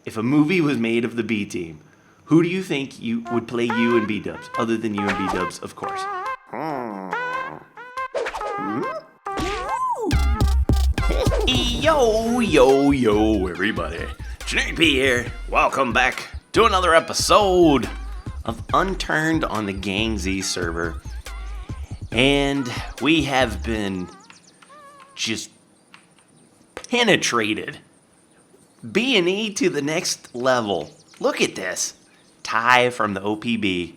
if a movie was made of the B Team, who do you think you would play you and B-dubs, other than you and B-dubs, of course? Yo, everybody. Generikb here. Welcome back to another episode of Unturned on the GangZ server. And we have been just penetrated. B&E to the next level. Look at this. Ty from the OPB.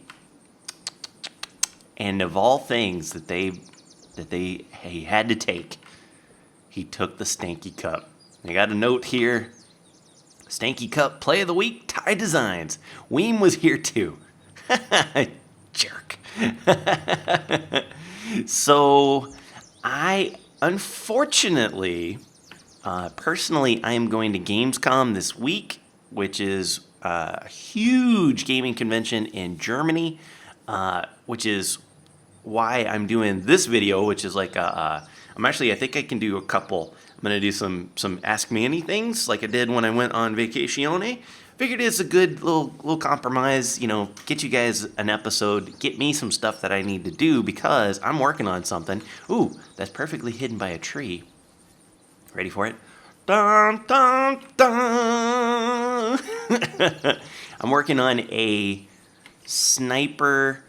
And of all things that he had to take, he took the Stanky Cup. I got a note here. Stanky Cup Play of the Week, Ty Designs. Weem was here too. Jerk. So, unfortunately, personally, I am going to Gamescom this week, which is a huge gaming convention in Germany, which is why I'm doing this video, which is like I think I can do a couple. I'm going to do some Ask Me Anythings like I did when I went on vacazione. Figured it's a good little compromise, get you guys an episode, get me some stuff that I need to do because I'm working on something. Ooh, that's perfectly hidden by a tree. Ready for it? Dun, dun, dun. I'm working on a sniper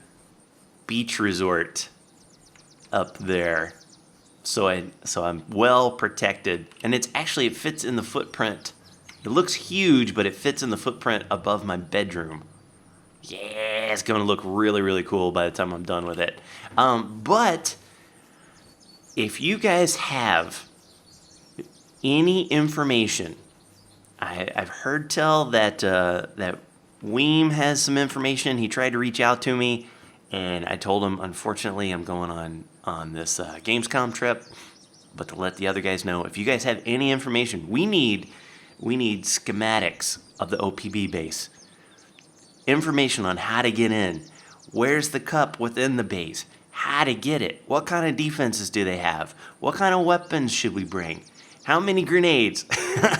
beach resort up there. So I'm well protected, and it fits in the footprint. It looks huge, but it fits in the footprint above my bedroom. Yeah, it's gonna look really, really cool by the time I'm done with it. But if you guys have any information, I've heard tell that Weem has some information. He tried to reach out to me, and I told him, unfortunately, I'm going on this Gamescom trip. But to let the other guys know, if you guys have any information, we need schematics of the OPB base. Information on how to get in. Where's the cup within the base? How to get it? What kind of defenses do they have? What kind of weapons should we bring? How many grenades?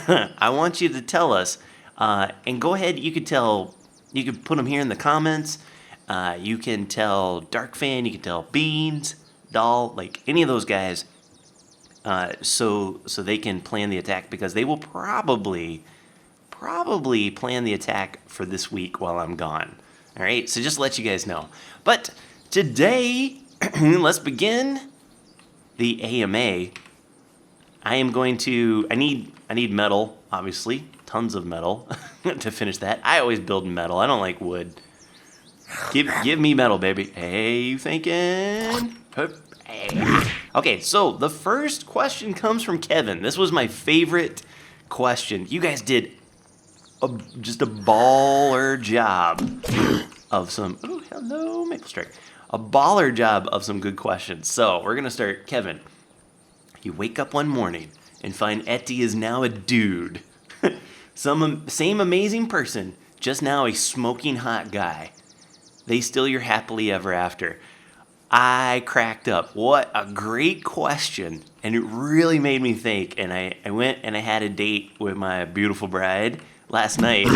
I want you to tell us. And go ahead, you could put them here in the comments. You can tell Darkfan, you can tell Beans, Doll, like any of those guys. So they can plan the attack, because they will probably plan the attack for this week while I'm gone. All right, so just to let you guys know. But today, let's begin the AMA. I need metal, obviously, tons of metal to finish that. I always build metal. I don't like wood. Give me metal, baby. Hey, you thinking? Hey. Okay, so the first question comes from Kevin. This was my favorite question. You guys did just a baller job of some... Oh, hello, Maple Strike. A baller job of some good questions. So we're going to start. Kevin, you wake up one morning and find Etty is now a dude. Same amazing person, just now a smoking hot guy. They still your happily ever after. I cracked up. What a great question. And it really made me think. And I went and I had a date with my beautiful bride last night.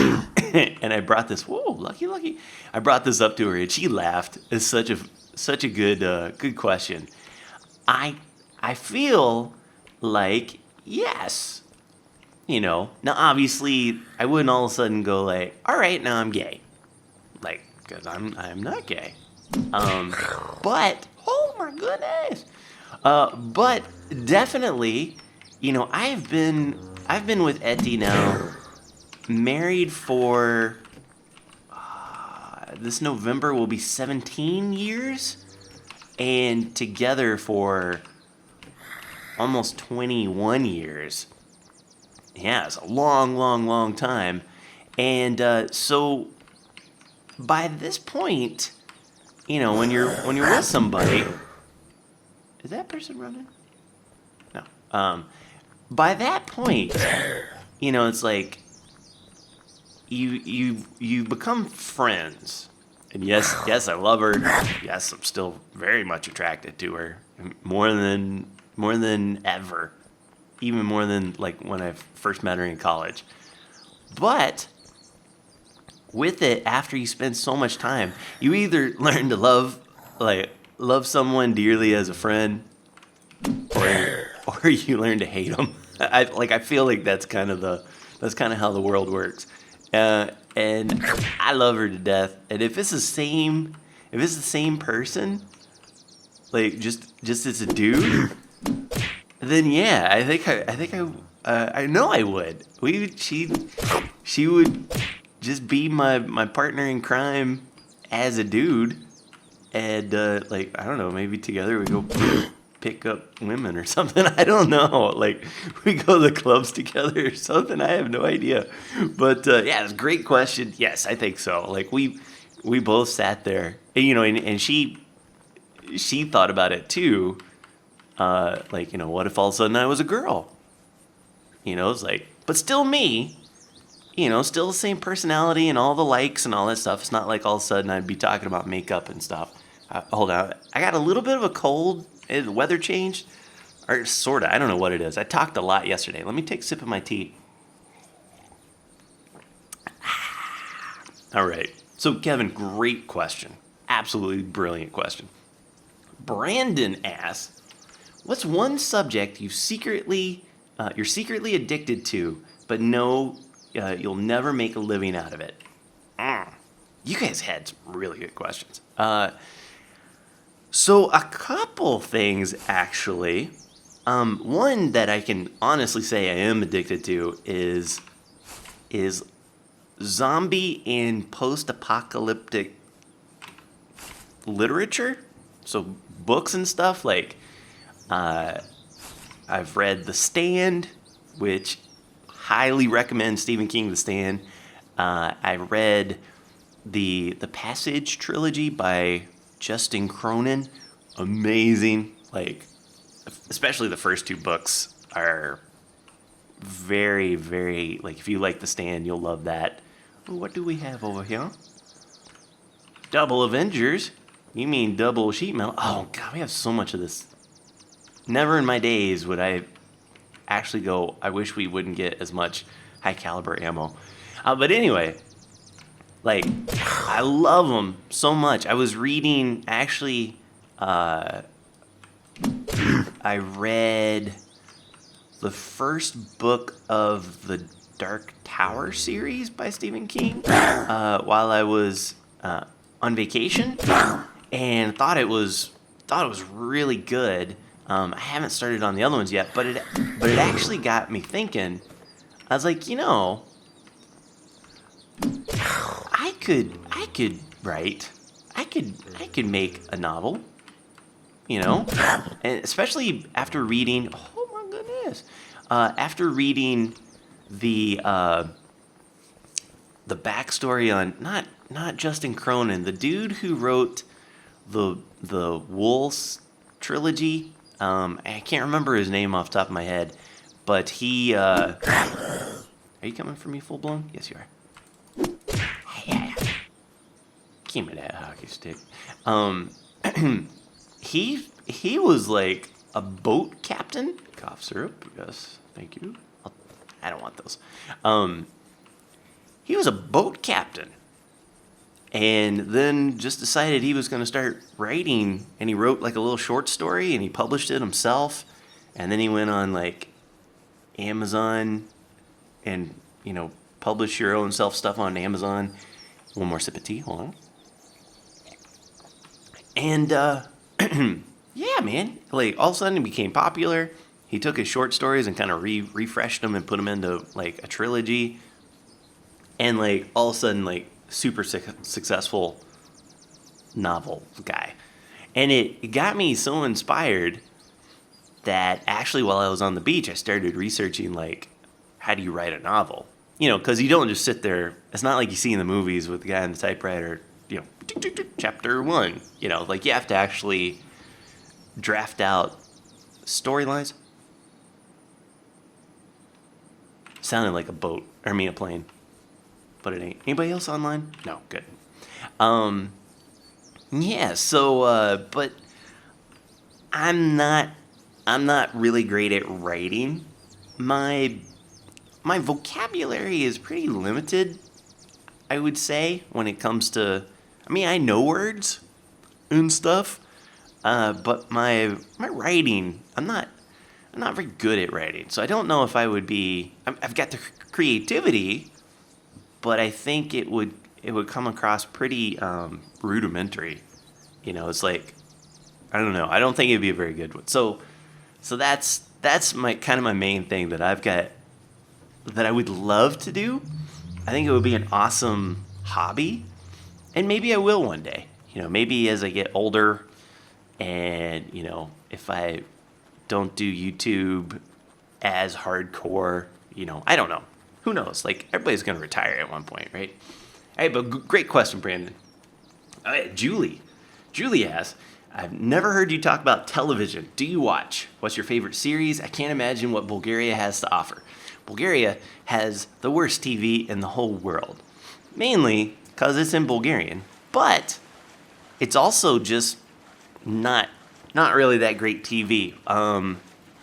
And I brought this, whoa, lucky. I brought this up to her and she laughed. It's such a good question. I feel like, yes. Now obviously I wouldn't all of a sudden go like, all right, now I'm gay. Like, because I'm not gay. But, oh my goodness. But definitely, I've been with Etty now, married for, this November will be 17 years, and together for almost 21 years. Yeah, it's a long time. And so by this point, when you're with somebody, is that person running? No. By that point, it's like you become friends. And yes, I love her. Yes, I'm still very much attracted to her, more than ever, even more than like when I first met her in college. But with it, after you spend so much time, you either learn to love someone dearly as a friend, or you learn to hate them. I feel like that's kind of how the world works. And I love her to death. And if it's the same person, like just as a dude, then yeah, I know I would. She would just be my partner in crime as a dude, and I don't know, maybe together we go pick up women or something. I don't know. Like, we go to the clubs together or something. I have no idea. But yeah, it's a great question. Yes, I think so. Like, we both sat there, and she thought about it too. What if all of a sudden I was a girl? It's like, but still me. Still the same personality and all the likes and all that stuff. It's not like all of a sudden I'd be talking about makeup and stuff. Hold on. I got a little bit of a cold. The weather changed. Or sort of. I don't know what it is. I talked a lot yesterday. Let me take a sip of my tea. All right. So, Kevin, great question. Absolutely brilliant question. Brandon asks, what's one subject you're secretly addicted to, but know you'll never make a living out of it? You guys had some really good questions. So a couple things, actually. One that I can honestly say I am addicted to is zombie and post-apocalyptic literature. So books and stuff. Like, I've read The Stand, which highly recommend Stephen King, The Stand. I read the Passage trilogy by Justin Cronin. Amazing. Like, especially the first two books are very, very, like, if you like The Stand, you'll love that. What do we have over here? Double Avengers. You mean double sheet metal? Oh, God, we have so much of this. Never in my days would I actually go, I wish we wouldn't get as much high caliber ammo. But anyway, like, I love them so much. I was reading, actually, I read the first book of the Dark Tower series by Stephen King while I was on vacation, and thought it was really good. I haven't started on the other ones yet, but it actually got me thinking. I was like, I could write. I could make a novel. And especially after reading. Oh my goodness! After reading the backstory on not Justin Cronin, the dude who wrote the Wolves trilogy. I can't remember his name off the top of my head, but he. Are you coming for me full blown? Yes, you are. Yeah. Give me that hockey stick. He was like a boat captain. Cough syrup, yes, thank you. I don't want those. He was a boat captain, and then just decided he was going to start writing, and he wrote like a little short story, and he published it himself, and then he went on like Amazon, and publish your own self stuff on Amazon. One more sip of tea, hold on. And yeah, man, like all of a sudden he became popular. He took his short stories and kind of refreshed them and put them into like a trilogy, and like all of a sudden like super successful novel guy. And it got me so inspired that actually while I was on the beach, I started researching like, how do you write a novel? Because you don't just sit there. It's not like you see in the movies with the guy on the typewriter, chapter 1. Like you have to actually draft out storylines. Sounded like a boat, or a plane, but it ain't. Anybody else online? No, good. Yeah. So, but I'm not really great at writing. My vocabulary is pretty limited. I would say, when it comes to, I mean, I know words and stuff, but my writing, I'm not very good at writing, so I don't know if I would be. I've got the creativity, but I think it would come across pretty rudimentary. You know, it's like, I don't know. I don't think it'd be a very good one. So that's my kind of my main thing that I've got that I would love to do. I think it would be an awesome hobby, and maybe I will one day. You know, maybe as I get older, and you know, if I don't do YouTube as hardcore, you know, I don't know. Who knows? Like, everybody's gonna retire at one point, right? All right, but great question, Brandon. All right, Julie asks, I've never heard you talk about television. Do you watch? What's your favorite series? I can't imagine what Bulgaria has to offer. Bulgaria has the worst TV in the whole world. Mainly because it's in Bulgarian. But it's also just not really that great TV.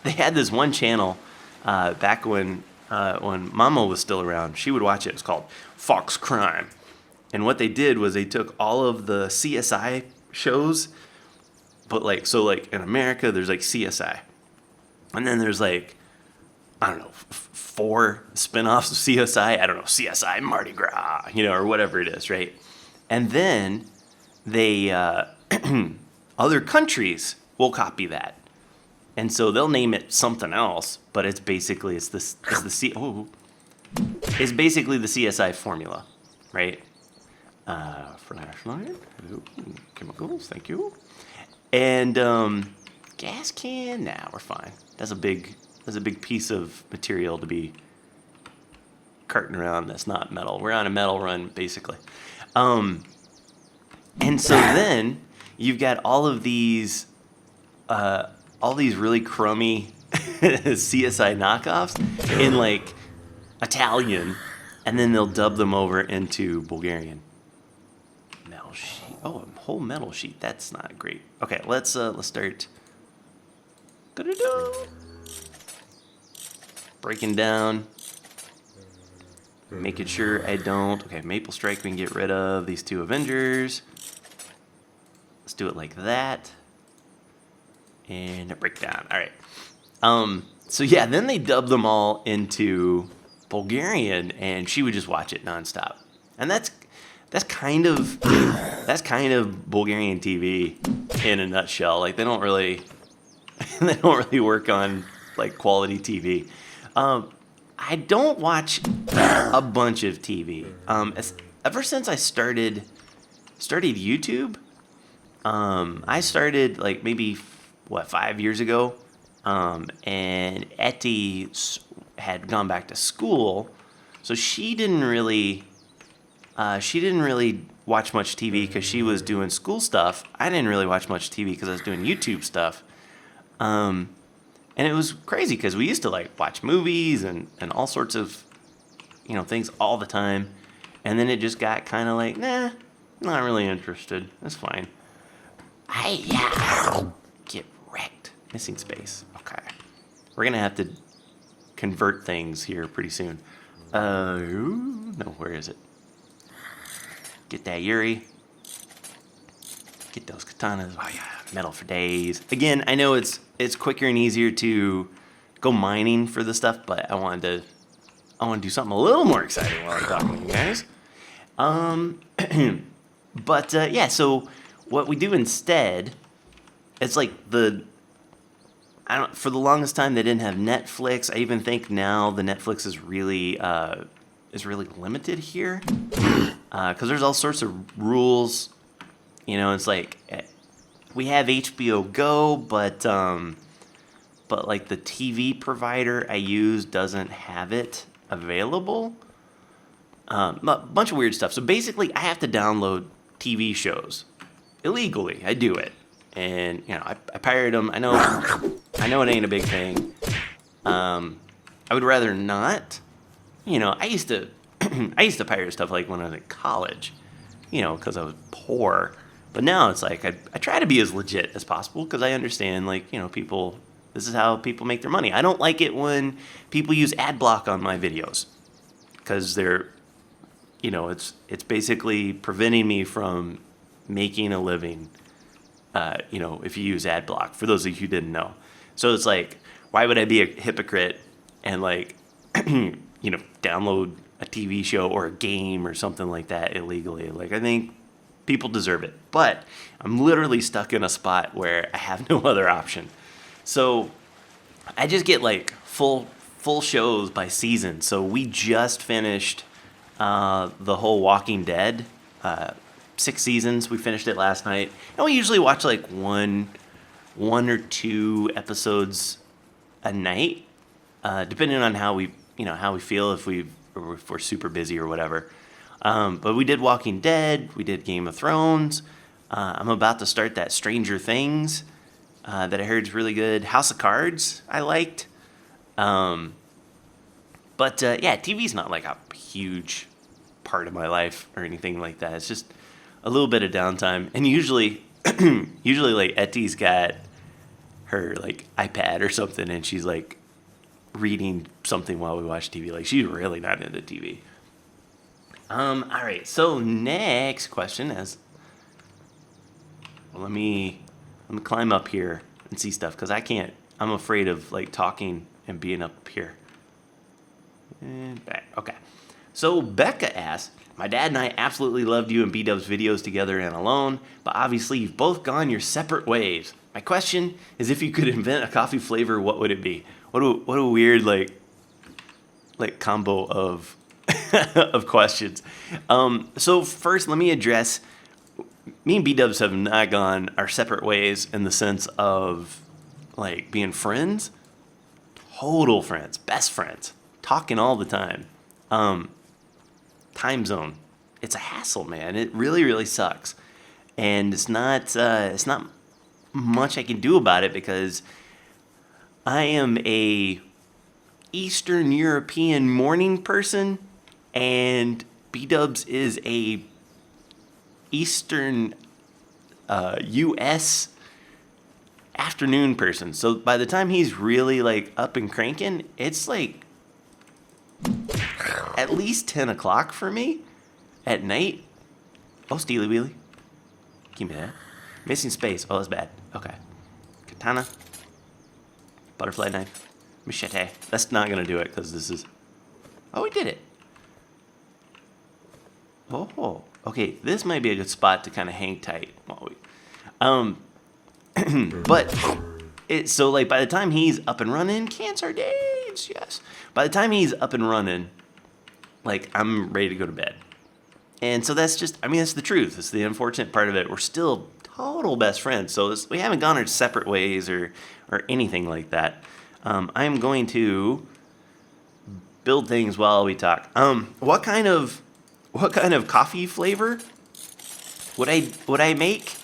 They had this one channel back when Mama was still around. She would watch it. It was called Fox Crime. And what they did was they took all of the CSI shows, but like in America, there's like CSI. And then there's like, I don't know, 4 spin-offs of CSI. I don't know, CSI Mardi Gras, you know, or whatever it is, right? And then they, other countries will copy that. And so they'll name it something else, but it's basically, it's basically the CSI formula, right? Flashlight, chemicals, thank you. And gas can, nah, we're fine. That's a big piece of material to be carting around that's not metal. We're on a metal run, basically. And so then you've got all these really crummy CSI knockoffs in like Italian, and then they'll dub them over into Bulgarian. Metal sheet. Oh, a whole metal sheet. That's not great. Okay, let's start. Breaking down. Making sure I don't. Okay, Maple Strike we can get rid of. These 2 Avengers. Let's do it like that. And a breakdown. All right. So yeah, then they dubbed them all into Bulgarian, and she would just watch it nonstop. And that's kind of Bulgarian TV in a nutshell. Like, they don't really work on like quality TV. I don't watch a bunch of TV. Ever since I started YouTube, I started like maybe 5 years ago, and Etty had gone back to school, so she didn't really watch much TV because she was doing school stuff. I didn't really watch much TV because I was doing YouTube stuff. And it was crazy because we used to like watch movies and all sorts of, you know, things all the time. And then it just got kind of like, nah, not really interested. That's fine. Get wrecked. Missing space. Okay. We're going to have to convert things here pretty soon. No, where is it? Get that Yuri. Get those katanas. Oh yeah, metal for days. Again, I know it's quicker and easier to go mining for the stuff, but I want to do something a little more exciting while I'm talking to you guys. But yeah, so what we do instead, it's like for the longest time they didn't have Netflix. I even think now the Netflix is really limited here, because there's all sorts of rules. You know, it's like we have HBO Go, but like the TV provider I use doesn't have it available. A bunch of weird stuff. So basically, I have to download TV shows illegally. I do it, and you know, I pirate them. I know it ain't a big thing. I would rather not. You know, I used to pirate stuff like when I was in college. You know, because I was poor. But now it's like I try to be as legit as possible because I understand, like, you know, this is how people make their money. I don't like it when people use ad block on my videos because they're it's basically preventing me from making a living. If you use ad block, for those of you who didn't know. So it's like, why would I be a hypocrite and like, download a TV show or a game or something like that illegally? Like, I think people deserve it, but I'm literally stuck in a spot where I have no other option. So I just get like full shows by season. So we just finished the whole Walking Dead, 6 seasons. We finished it last night, and we usually watch like one or two episodes a night, depending on how we feel, if we're super busy or whatever. But we did Walking Dead, we did Game of Thrones. I'm about to start that Stranger Things that I heard is really good. House of Cards I liked. But TV's not like a huge part of my life or anything like that. It's just a little bit of downtime, and usually like Etty's got her like iPad or something, and she's like reading something while we watch TV. Like, she's really not into TV. All right. So next question is, let me climb up here and see stuff, because I can't. I'm afraid of like talking and being up here. And back. Okay. So Becca asked, my dad and I absolutely loved you and B-Dub's videos together and alone, but obviously you've both gone your separate ways. My question is, if you could invent a coffee flavor, what would it be? What a weird like combo of of questions. So first, let me address, me and B-Dubs have not gone our separate ways in the sense of like being friends. Total friends, best friends, talking all the time. Time zone, it's a hassle, man. It really, really sucks, and it's not much I can do about it, because I am a Eastern European morning person, and B-Dubs is a Eastern U.S. afternoon person. So by the time he's really like up and cranking, it's like at least 10 o'clock for me at night. Oh, Steely Wheelie. Give me that. Missing space. Oh, that's bad. Okay. Katana. Butterfly knife. Machete. That's not going to do it, because this is... Oh, we did it. Oh. Okay, this might be a good spot to kind of hang tight while we... But... So, like, by the time he's up and running... Cancer days, yes. By the time he's up and running... Like, I'm ready to go to bed. And so that's just, that's the truth. It's the unfortunate part of it. We're still total best friends. So we haven't gone our separate ways or anything like that. I am going to build things while we talk. What kind of coffee flavor would I make?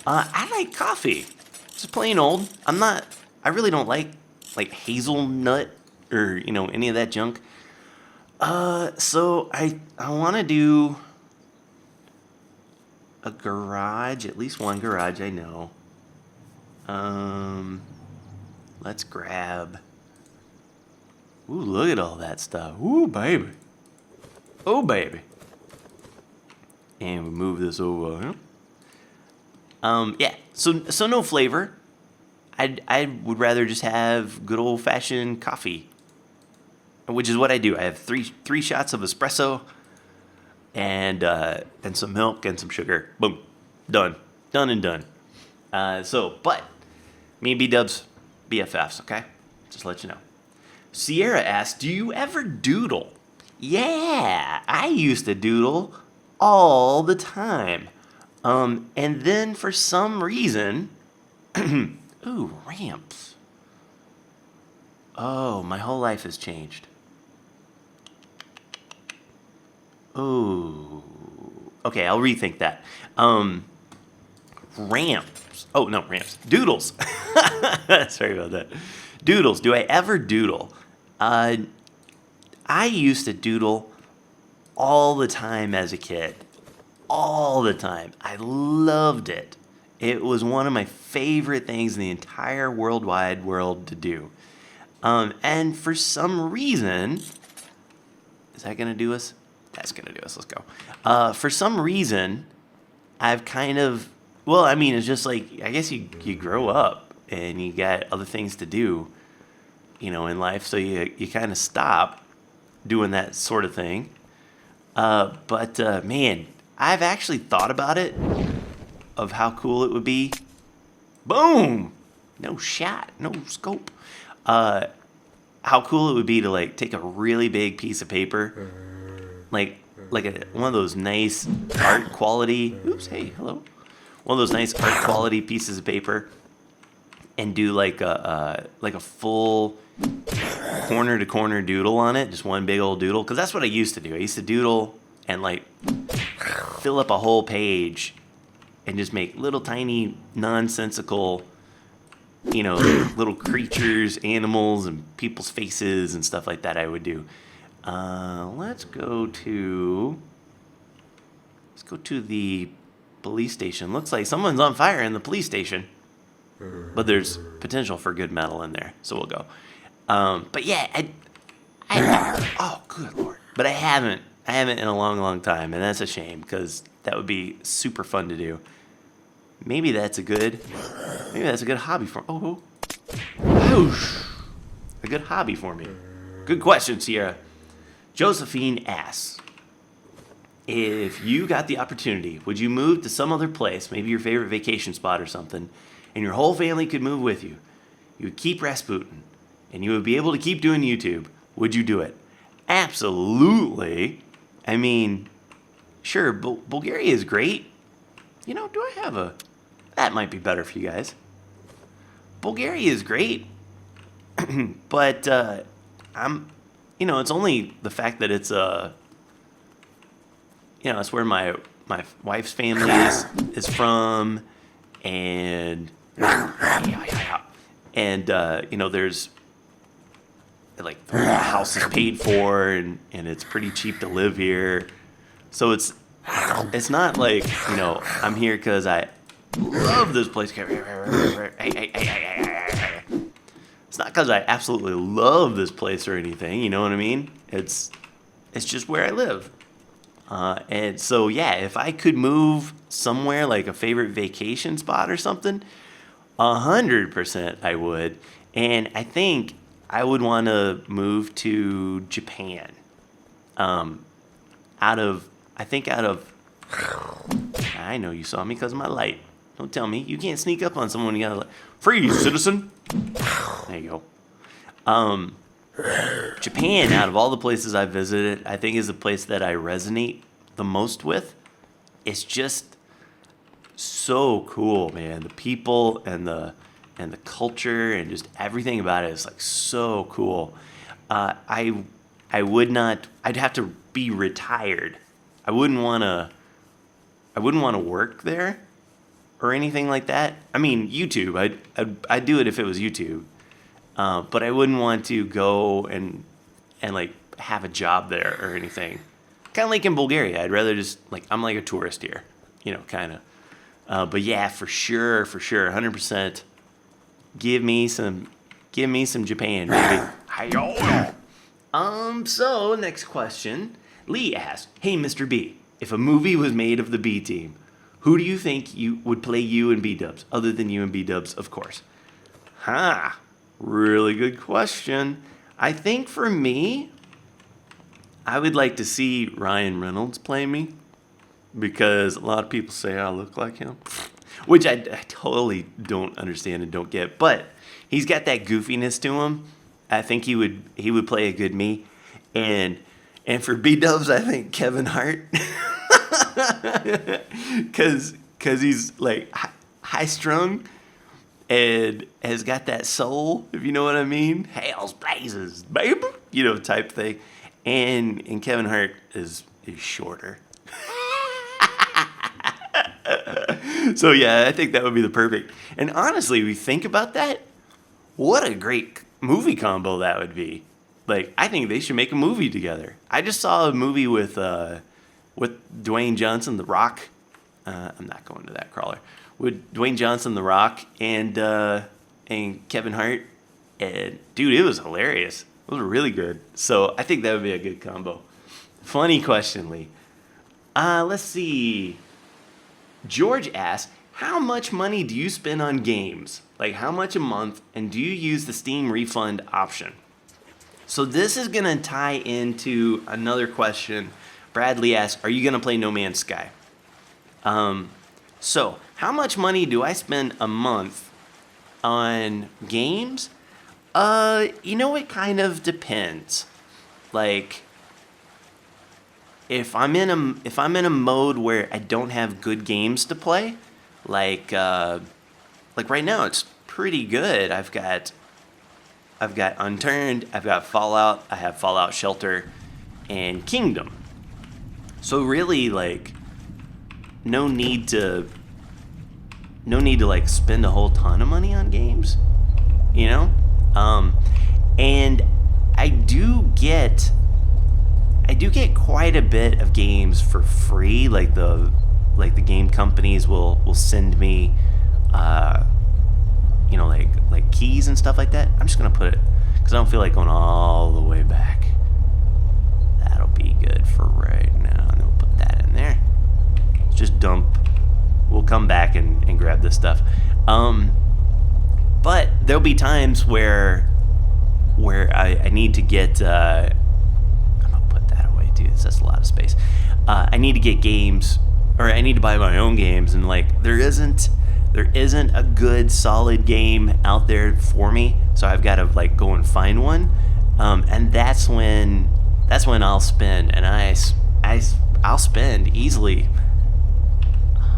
I like coffee. Just plain old. I really don't like hazelnut or, any of that junk. So I want to do a garage, at least one garage I know. Let's grab. Ooh, look at all that stuff. Ooh, baby. Oh, baby. And we move this over. Yeah. So no flavor. I would rather just have good old fashioned coffee, which is what I do. I have three shots of espresso and some milk and some sugar. Boom. Done and done. But me and B-Dubs, BFFs, okay? Just to let you know. Sierra asked, do you ever doodle? Yeah, I used to doodle all the time. And then for some reason, ooh, ramps. Oh, my whole life has changed. Oh, okay, I'll rethink that. Ramps. Oh, no, ramps. Doodles. Sorry about that. Doodles. Do I ever doodle? I used to doodle all the time as a kid. All the time. I loved it. It was one of my favorite things in the entire worldwide world to do. And for some reason, is that going to do us? That's going to do us. Let's go. For some reason, I've kind of... Well, I mean, it's just like... I guess you grow up and you got other things to do, in life. So you kind of stop doing that sort of thing. But man, I've actually thought about it, of how cool it would be. Boom! No shot, no scope. How cool it would be to like take a really big piece of paper, like one of those nice art quality. Oops, hey, hello. One of those nice art quality pieces of paper, and do like a full corner to corner doodle on it, just one big old doodle. Because that's what I used to do. I used to doodle and like fill up a whole page, and just make little tiny nonsensical, little creatures, animals, and people's faces and stuff like that. I would do. Let's go to the police station. Looks like someone's on fire in the police station, but there's potential for good metal in there, so we'll go. But yeah, oh good lord! But I haven't in a long time, and that's a shame, because that would be super fun to do. Maybe that's a good hobby for a good hobby for me. Good question, Sierra. Josephine asks, if you got the opportunity, would you move to some other place, maybe your favorite vacation spot or something, and your whole family could move with you? You would keep Rasputin, and you would be able to keep doing YouTube. Would you do it? Absolutely. I mean, sure, Bulgaria is great. Do I have a... That might be better for you guys. Bulgaria is great, but it's only the fact that it's it's where my wife's family is from, and there's like the house is paid for, and it's pretty cheap to live here, so it's not like I'm here because I love this place. It's not because I absolutely love this place or anything, you know what I mean? It's just where I live. And so, yeah, if I could move somewhere, like a favorite vacation spot or something, 100% I would. And I think I would want to move to Japan. I know you saw me because of my light. Don't tell me. You can't sneak up on someone when you got a light. Freeze, citizen. There you go. Japan, out of all the places I've visited, I think is the place that I resonate the most with. It's just so cool, man. The people and the culture and just everything about it is like so cool. I would not. I'd have to be retired. I wouldn't want to work there or anything like that. I mean, YouTube. I'd do it if it was YouTube. But I wouldn't want to go and like have a job there or anything. Kind of like in Bulgaria. I'd rather just like, I'm like a tourist here, kind of. But yeah, for sure, 100%. Give me some Japan, baby. So next question. Lee asks, hey, Mr. B, if a movie was made of the B team, who do you think you would play you and B-dubs, other than you and B-dubs, of course? Really good question. I think for me, I would like to see Ryan Reynolds play me, because a lot of people say I look like him, which I totally don't understand and don't get, but he's got that goofiness to him. I think he would play a good me. And for B-dubs, I think Kevin Hart. Because he's like high-strung and has got that soul, if you know what I mean. Hell's blazes, baby, type thing. And Kevin Hart is shorter. So yeah, I think that would be the perfect. And honestly, we think about that, what a great movie combo that would be. Like, I think they should make a movie together. I just saw a movie with Dwayne Johnson, The Rock. I'm not going to that crawler. With Dwayne Johnson, The Rock, and Kevin Hart. And dude, it was hilarious. It was really good. So I think that would be a good combo. Funny question, Lee. Let's see. George asks, how much money do you spend on games? Like, how much a month? And do you use the Steam refund option? So this is going to tie into another question. Bradley asks, are you going to play No Man's Sky? So how much money do I spend a month on games? It kind of depends. Like, if I'm in a mode where I don't have good games to play, like right now it's pretty good. I've got Unturned, I've got Fallout, I have Fallout Shelter, and Kingdom. So really, like, no need to like spend a whole ton of money on games, and I do get quite a bit of games for free. Like the game companies will send me, like keys and stuff like that. I'm just gonna put it because I don't feel like going all the way back. That'll be good for right now. And we'll put that in there. Just dump. We'll come back and grab this stuff. But there'll be times where I need to get. I'm gonna put that away too. That's a lot of space. I need to get games, or I need to buy my own games, and like there isn't a good solid game out there for me. So I've got to like go and find one, and that's when I'll spend, and I'll spend easily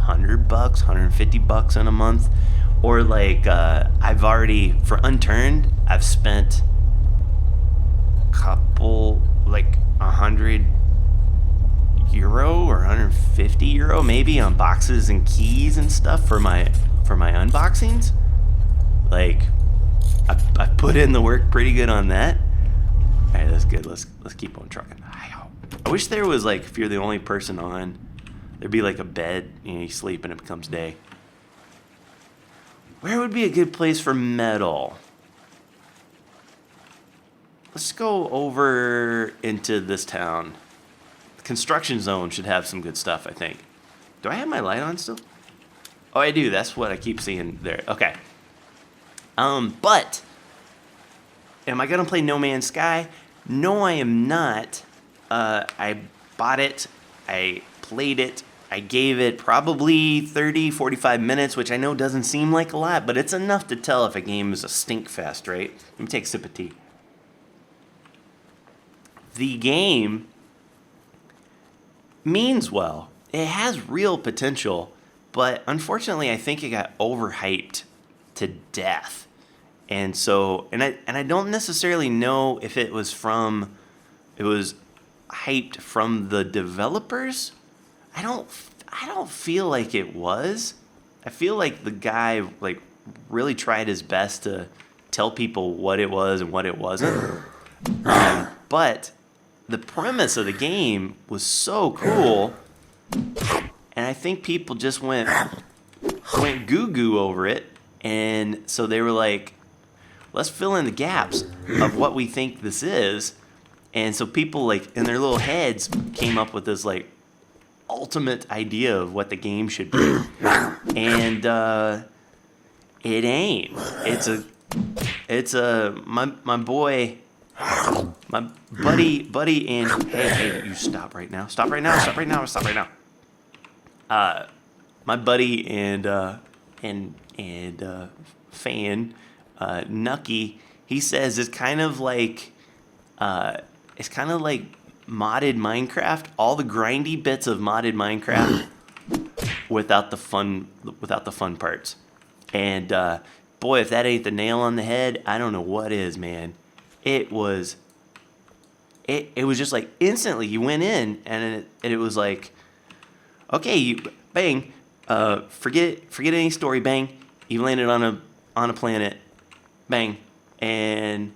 $100, $150 in a month. Or like I've already, for Unturned, I've spent a couple, like €100 or €150 maybe on boxes and keys and stuff for my unboxings. Like I put in the work pretty good on that. All right, that's good. Let's keep on trucking. I wish there was, like, if you're the only person on, there'd be like a bed, you sleep and it becomes day. Where would be a good place for metal? Let's go over into this town. The construction zone should have some good stuff, I think. Do I have my light on still? Oh, I do. That's what I keep seeing there. Okay. But am I gonna play No Man's Sky? No, I am not. I bought it. I played it. I gave it probably 30, 45 minutes, which I know doesn't seem like a lot, but it's enough to tell if a game is a stink fest, right? Let me take a sip of tea. The game means well. It has real potential, but unfortunately I think it got overhyped to death. And so, and I don't necessarily know if it was hyped from the developers. I don't feel like it was. I feel like the guy like really tried his best to tell people what it was and what it wasn't. But the premise of the game was so cool, and I think people just went goo-goo over it, and so they were like, let's fill in the gaps of what we think this is. And so people, like, in their little heads came up with this like ultimate idea of what the game should be, and it ain't. It's a my boy, my buddy, and hey, you stop right now, my buddy and fan, Nucky, he says it's kind of like modded Minecraft, all the grindy bits of modded Minecraft without the fun parts. And boy, if that ain't the nail on the head, I don't know what is, man. It was just like instantly you went in and it was like, okay, you bang, forget any story, bang, you landed on a planet, bang, and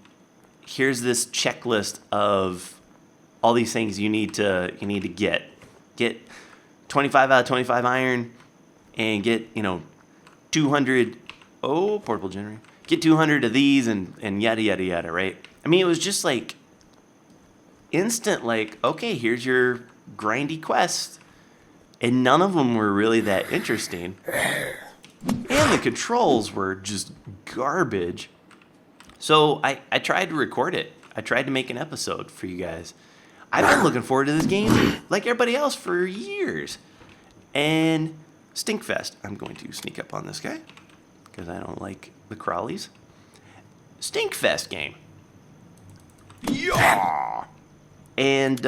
here's this checklist of all these things you need to get 25 out of 25 iron, and get 200 portable generator, get 200 of these, and yada yada yada, right? I mean, it was just like instant, like, okay, here's your grindy quest. And none of them were really that interesting. And the controls were just garbage. So I tried to record it. I tried to make an episode for you guys. I've been looking forward to this game like everybody else for years. And Stinkfest. I'm going to sneak up on this guy because I don't like the crawlies. Stinkfest game. Yeah. And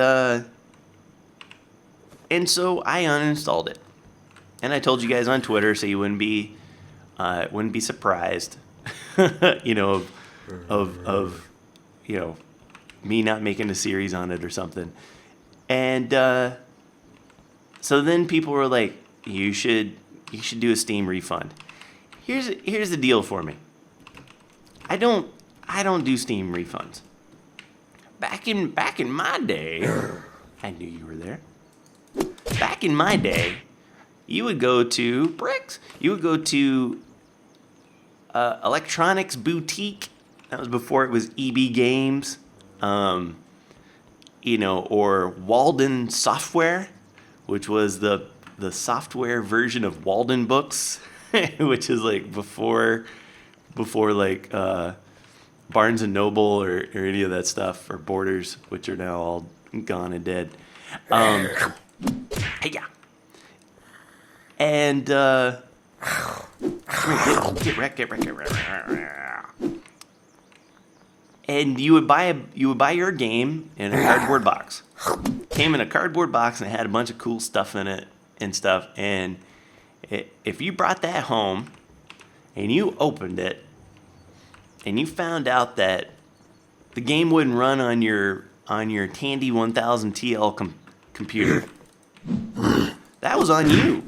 so I uninstalled it. And I told you guys on Twitter so you wouldn't be surprised, you know, of you know, me not making a series on it or something. And so then people were like, you should do a Steam refund. Here's the deal for me. I don't do Steam refunds. Back in my day, I knew you were there. Back in my day, you would go to Bricks. You would go to Electronics Boutique. That was before it was EB Games. You know, or Walden Software, which was the software version of Walden Books, which is like before like Barnes and Noble or any of that stuff, or Borders, which are now all gone and dead. Hey, yeah. And get wrecked. And you would buy your game in a cardboard box. Came in a cardboard box and it had a bunch of cool stuff in it and stuff. And if you brought that home and you opened it and you found out that the game wouldn't run on your Tandy 1000 TL computer, that was on you.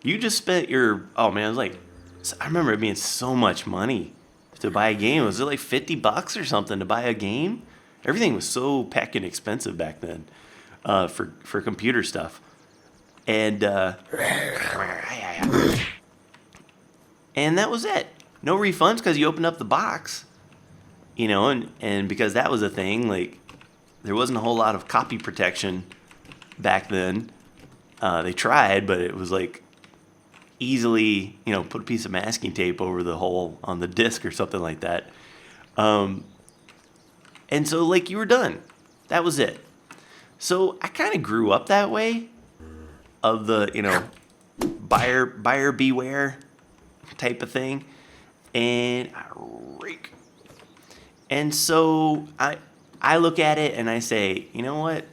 You just spent your, oh man, it was like, I remember it being so much money to buy a game. Was it like $50 or something to buy a game? Everything was so peckin' expensive back then for computer stuff. And and that was it. No refunds because you opened up the box, you know, and because that was a thing, like there wasn't a whole lot of copy protection back then. They tried, but it was like easily, you know, put a piece of masking tape over the hole on the disc or something like that. And so like you were done. That was it. So I kind of grew up that way of the, you know, buyer beware type of thing. And so I look at it and I say, you know what?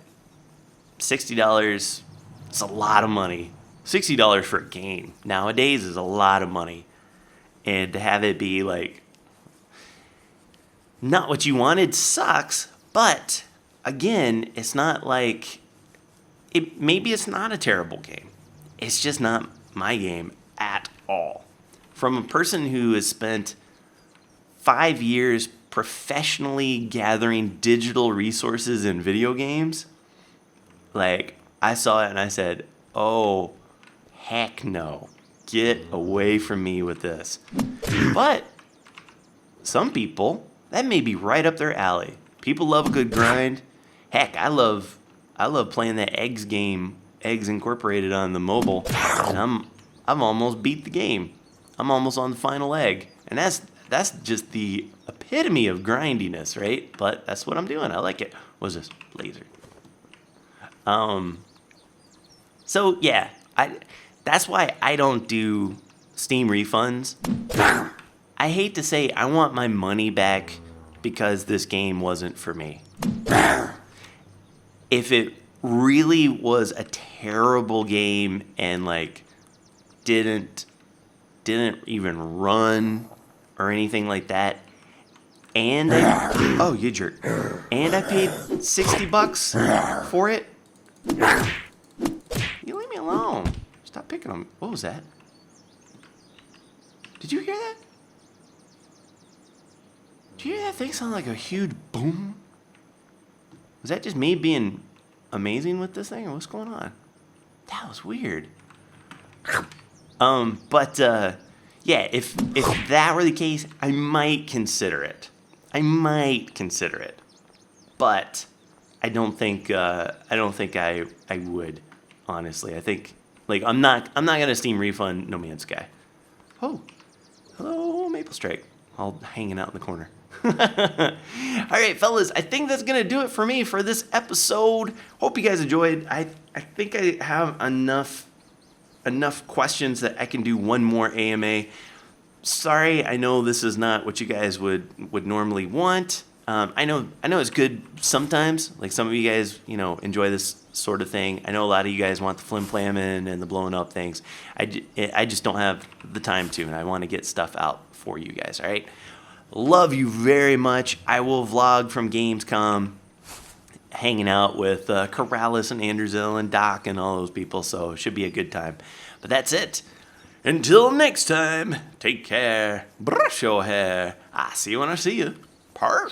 $60, it's a lot of money. $60 for a game nowadays is a lot of money. And to have it be like not what you wanted sucks, but again, it's not like maybe it's not a terrible game. It's just not my game at all. From a person who has spent 5 years professionally gathering digital resources in video games, like I saw it and I said, oh, heck no. Get away from me with this. But some people, that may be right up their alley. People love a good grind. Heck, I love playing that Eggs game, Eggs Incorporated on the mobile, and I'm almost beat the game. I'm almost on the final egg. And that's just the epitome of grindiness, right? But that's what I'm doing. I like it. What's this? Laser. So yeah, that's why I don't do Steam refunds. I hate to say I want my money back because this game wasn't for me. If it really was a terrible game and like didn't even run or anything like that, and oh, you jerk, and I paid $60 for it, you leave me alone. Stop picking on me. What was that? Did you hear that? Did you hear that thing sound like a huge boom? Was that just me being amazing with this thing, or what's going on? That was weird. But yeah, if that were the case, I might consider it. But I don't think I would, honestly. I think like I'm not gonna Steam refund No Man's Sky. Oh, hello Maple Strike, all hanging out in the corner. All right, fellas, I think that's gonna do it for me for this episode. Hope you guys enjoyed. I think I have enough questions that I can do one more AMA. Sorry, I know this is not what you guys would normally want. I know it's good sometimes. Like some of you guys, enjoy this sort of thing. I know a lot of you guys want the flim flamming and the blowing up things. I just don't have the time to, and I want to get stuff out for you guys. All right, love you very much. I will vlog from Gamescom, hanging out with Corrales and Anderzil and Doc and all those people. So it should be a good time. But that's it. Until next time, take care. Brush your hair. I see you when I see you. Peace.